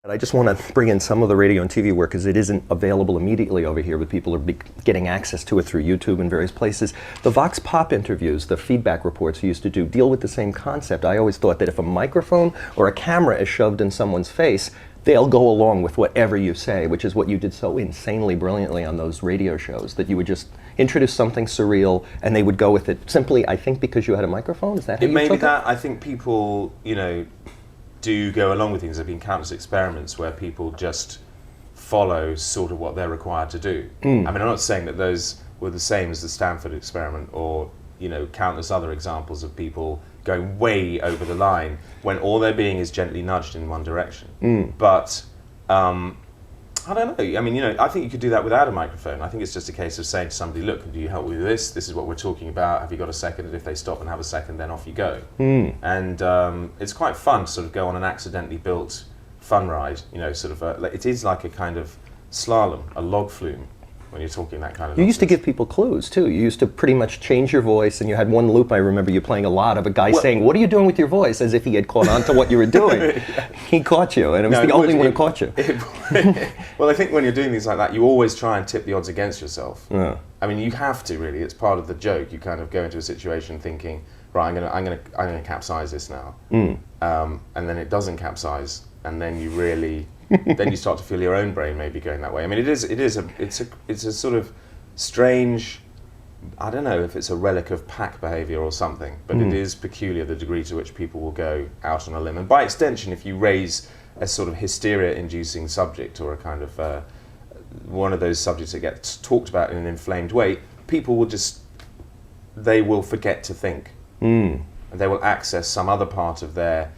I just want to bring in some of the radio and TV work because it isn't available immediately over here, but people are getting access to it through YouTube and various places. The Vox Pop interviews, the feedback reports you used to do, deal with the same concept. I always thought that if a microphone or a camera is shoved in someone's face, they'll go along with whatever you say, which is what you did so insanely brilliantly on those radio shows, that you would just introduce something surreal and they would go with it simply, I think, because you had a microphone? Is that how you took it? It may be that. I think people, do go along with things. There have been countless experiments where people just follow sort of what they're required to do. I mean, I'm not saying that those were the same as the Stanford experiment or, countless other examples of people going way over the line when all they're being is gently nudged in one direction. But I don't know. I mean, I think you could do that without a microphone. I think it's just a case of saying to somebody, look, do you help with this? This is what we're talking about. Have you got a second? And if they stop and have a second, then off you go. And it's quite fun to sort of go on an accidentally built fun ride. It is like a kind of slalom, a log flume, when you're talking that kind of You used to give people clues, too. You used to pretty much change your voice, and you had one loop, I remember you playing a lot, of a guy saying, what are you doing with your voice? As if he had caught on to what you were doing. Yeah. He caught you, and it was the only one who caught you. Well, I think when you're doing things like that, you always try and tip the odds against yourself. Yeah. I mean, you have to, really. It's part of the joke. You kind of go into a situation thinking, right, I'm gonna capsize this now. And then it doesn't capsize, and then you really... then you start to feel your own brain maybe going that way. I mean, it's a sort of strange, I don't know if it's a relic of pack behavior or something, but it is peculiar the degree to which people will go out on a limb. And by extension, if you raise a sort of hysteria-inducing subject or a kind of one of those subjects that gets talked about in an inflamed way, people will they will forget to think. And they will access some other part of their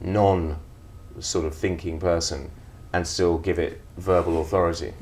non-sort of thinking person and still give it verbal authority.